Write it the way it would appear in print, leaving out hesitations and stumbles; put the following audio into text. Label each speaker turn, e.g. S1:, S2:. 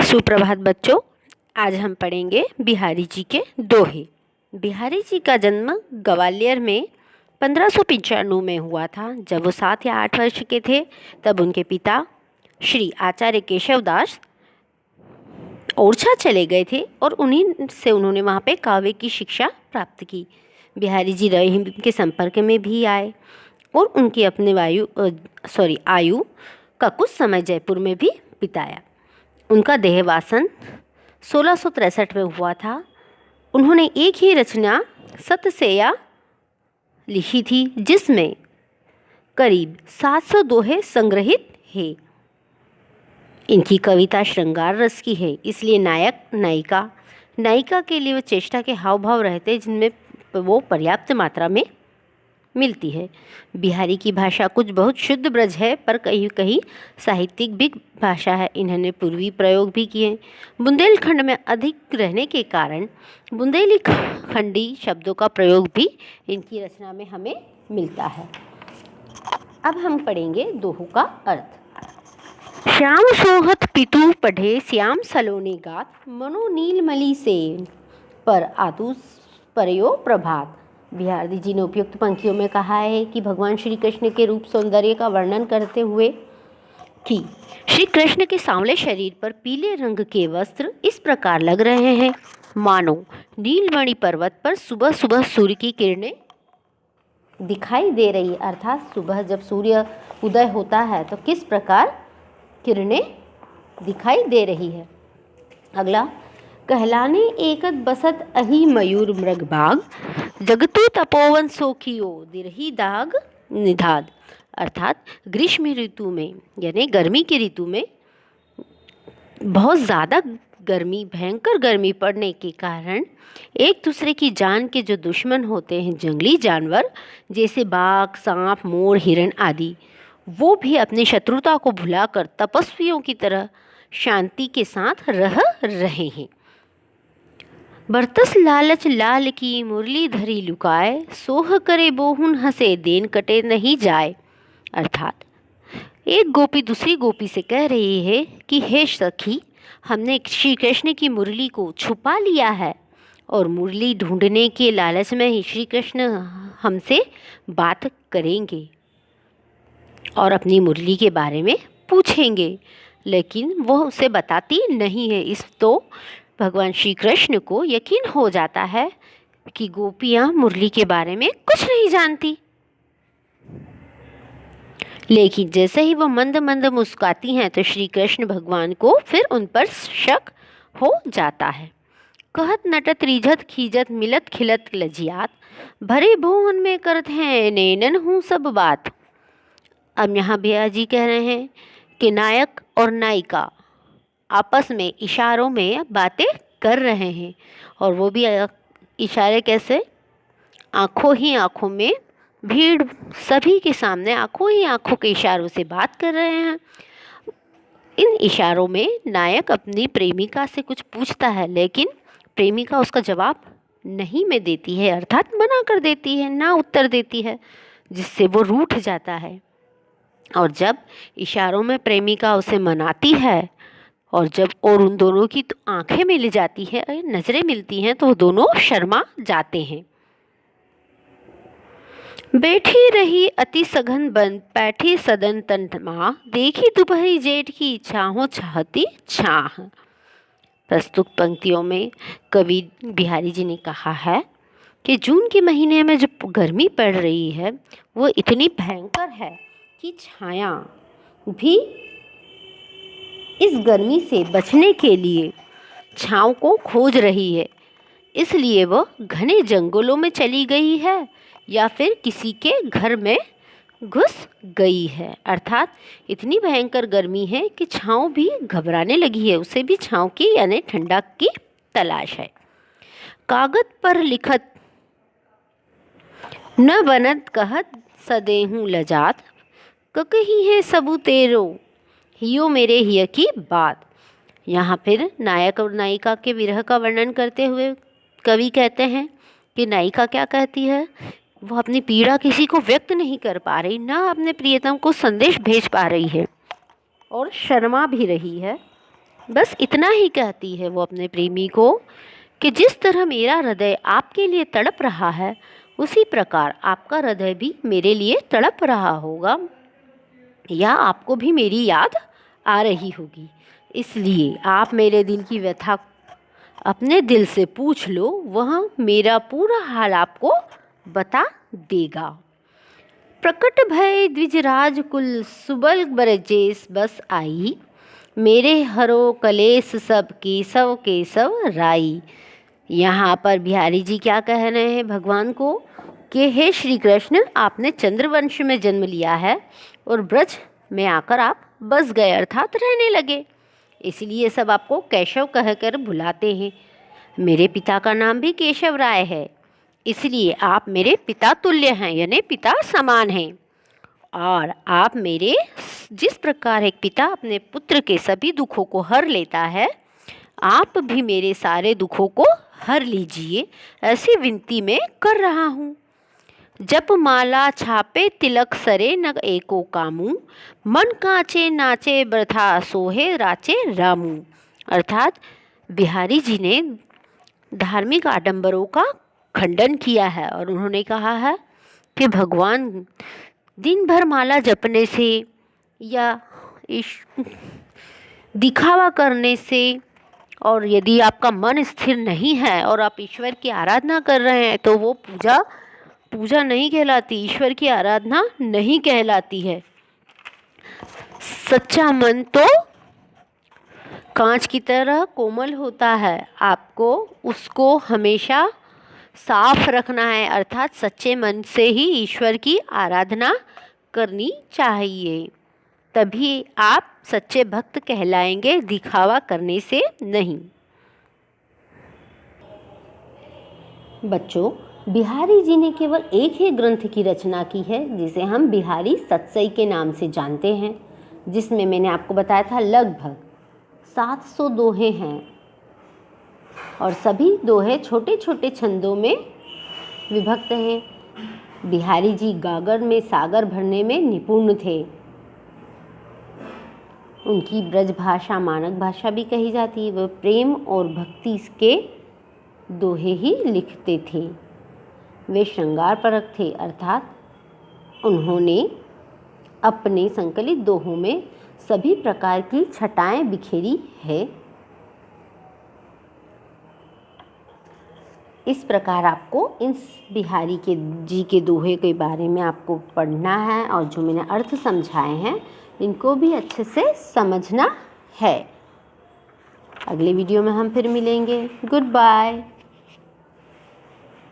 S1: सुप्रभात बच्चों। आज हम पढ़ेंगे बिहारी जी के दोहे। बिहारी जी का जन्म ग्वालियर में 1595 में हुआ था। जब वो 7 या 8 वर्ष के थे तब उनके पिता श्री आचार्य केशवदास ओरछा चले गए थे और उन्हीं से उन्होंने वहाँ पे काव्य की शिक्षा प्राप्त की। बिहारी जी रहीम के संपर्क में भी आए और उनकी अपने आयु का कुछ समय जयपुर में भी बिताया। उनका देहवासन 1663 में हुआ था। उन्होंने एक ही रचना सतसेया लिखी थी जिसमें करीब 700 दोहे संग्रहित हैं। इनकी कविता श्रृंगार रस की है, इसलिए नायक नायिका के लिए वो चेष्टा के हाव भाव रहते हैं जिनमें वो पर्याप्त मात्रा में मिलती है। बिहारी की भाषा कुछ बहुत शुद्ध ब्रज है, पर कहीं कहीं साहित्यिक भी भाषा है। इन्होंने पूर्वी प्रयोग भी किए। बुंदेलखंड में अधिक रहने के कारण बुंदेली खंडी शब्दों का प्रयोग भी इनकी रचना में हमें मिलता है। अब हम पढ़ेंगे दोहों का अर्थ। श्याम सोहत पितु पढ़े श्याम सलोने गात, मनो नीलमली से पर आतु परयो प्रभात। बिहारी जी ने उपयुक्त पंक्तियों में कहा है कि भगवान श्री कृष्ण के रूप सौंदर्य का वर्णन करते हुए कि श्री कृष्ण के सांवले शरीर पर पीले रंग के वस्त्र इस प्रकार लग रहे हैं मानो नीलमणि पर्वत पर सुबह सुबह सूर्य की किरणें दिखाई दे रही है। अर्थात सुबह जब सूर्य उदय होता है तो किस प्रकार किरणें दिखाई दे रही है। अगला, कहलाने एकत बसत अहि मयूर मृगबाग, जगतु तपोवन सोखियो दिरही दाग निधाद। अर्थात ग्रीष्म ऋतु में यानी गर्मी की ऋतु में बहुत ज़्यादा भयंकर गर्मी पड़ने के कारण एक दूसरे की जान के जो दुश्मन होते हैं जंगली जानवर जैसे बाघ, सांप, मोर, हिरण आदि, वो भी अपनी शत्रुता को भुलाकर तपस्वियों की तरह शांति के साथ रह रहे हैं। बरतस लालच लाल की मुरली धरी लुकाए, सोह करे बोहुन हंसे देन कटे नहीं जाए। अर्थात एक गोपी दूसरी गोपी से कह रही है कि हे सखी, हमने श्री कृष्ण की मुरली को छुपा लिया है और मुरली ढूंढने के लालच में ही श्री कृष्ण हमसे बात करेंगे और अपनी मुरली के बारे में पूछेंगे, लेकिन वो उसे बताती नहीं है। इस तो भगवान श्री कृष्ण को यकीन हो जाता है कि गोपियाँ मुरली के बारे में कुछ नहीं जानती। लेकिन जैसे ही वो मंद मंद मुस्कुराती हैं तो श्री कृष्ण भगवान को फिर उन पर शक हो जाता है। कहत नटत रिझत खीजत मिलत खिलत लजियात, भरे भुवन में करत हैं नैनन हूँ सब बात। अब यहाँ भैया जी कह रहे हैं कि नायक और नायिका आपस में इशारों में बातें कर रहे हैं और वो भी इशारे कैसे, आँखों ही आँखों में, भीड़ सभी के सामने आँखों ही आँखों के इशारों से बात कर रहे हैं। इन इशारों में नायक अपनी प्रेमिका से कुछ पूछता है लेकिन प्रेमिका उसका जवाब नहीं में देती है, अर्थात मना कर देती है, ना उत्तर देती है, जिससे वो रूठ जाता है। और जब इशारों में प्रेमिका उसे मनाती है और उन दोनों की तो आंखें मिल जाती है, नज़रें मिलती हैं, तो वो दोनों शर्मा जाते हैं। बैठी रही अति सघन बन पैठी सदन तनमा, देखी दोपहरी जेठ की छाहों चाहती छाह। प्रस्तुत पंक्तियों में कवि बिहारी जी ने कहा है कि जून के महीने में जो गर्मी पड़ रही है वो इतनी भयंकर है कि छाया भी इस गर्मी से बचने के लिए छांव को खोज रही है, इसलिए वह घने जंगलों में चली गई है या फिर किसी के घर में घुस गई है। अर्थात इतनी भयंकर गर्मी है कि छांव भी घबराने लगी है, उसे भी छांव की यानी ठंडक की तलाश है। कागज पर लिखत न बनत कहत सदेहूँ लजात, ककही है सबू तेरो हियो मेरे हिय की बात। यहाँ फिर नायक और नायिका के विरह का वर्णन करते हुए कवि कहते हैं कि नायिका क्या कहती है, वो अपनी पीड़ा किसी को व्यक्त नहीं कर पा रही, ना अपने प्रियतम को संदेश भेज पा रही है और शर्मा भी रही है बस इतना ही कहती है वो अपने प्रेमी को कि जिस तरह मेरा हृदय आपके लिए तड़प रहा है, उसी प्रकार आपका हृदय भी मेरे लिए तड़प रहा होगा, या आपको भी मेरी याद आ रही होगी। इसलिए आप मेरे दिल की व्यथा अपने दिल से पूछ लो, वह मेरा पूरा हाल आपको बता देगा। प्रकट भय द्विजराज कुल सुबल बरजेस बस आई, मेरे हरो कलेस सब केशव राई। यहाँ पर बिहारी जी क्या कह रहे हैं भगवान को कि हे श्री कृष्ण, आपने चंद्रवंश में जन्म लिया है और ब्रज में आकर आप बस गए, अर्थात रहने लगे, इसलिए सब आपको केशव कहकर बुलाते हैं। मेरे पिता का नाम भी केशव राय है, इसलिए आप मेरे पिता तुल्य हैं, यानी पिता समान हैं। और आप मेरे, जिस प्रकार एक पिता अपने पुत्र के सभी दुखों को हर लेता है, आप भी मेरे सारे दुखों को हर लीजिए, ऐसी विनती मैं कर रहा हूँ। जप माला छापे तिलक सरे न एको कामू, मन कांचे नाचे वृथा सोहे राचे रामू। अर्थात बिहारी जी ने धार्मिक आडंबरों का खंडन किया है और उन्होंने कहा है कि भगवान दिन भर माला जपने से या दिखावा करने से, और यदि आपका मन स्थिर नहीं है और आप ईश्वर की आराधना कर रहे हैं, तो वो पूजा नहीं कहलाती, ईश्वर की आराधना नहीं कहलाती है। सच्चा मन तो कांच की तरह कोमल होता है, आपको उसको हमेशा साफ रखना है, अर्थात सच्चे मन से ही ईश्वर की आराधना करनी चाहिए, तभी आप सच्चे भक्त कहलाएंगे, दिखावा करने से नहीं। बच्चों, बिहारी जी ने केवल एक ही ग्रंथ की रचना की है, जिसे हम बिहारी सतसई के नाम से जानते हैं, जिसमें मैंने आपको बताया था लगभग 700 दोहे हैं और सभी दोहे छोटे छोटे छंदों में विभक्त हैं। बिहारी जी गागर में सागर भरने में निपुण थे। उनकी ब्रज भाषा मानक भाषा भी कही जाती है। वह प्रेम और भक्ति के दोहे ही लिखते थे। वे श्रृंगार परक थे, अर्थात उन्होंने अपने संकलित दोहों में सभी प्रकार की छटाएं बिखेरी है। इस प्रकार आपको इन बिहारी जी के दोहे के बारे में आपको पढ़ना है और जो मैंने अर्थ समझाए हैं इनको भी अच्छे से समझना है। अगले वीडियो में हम फिर मिलेंगे। Good bye.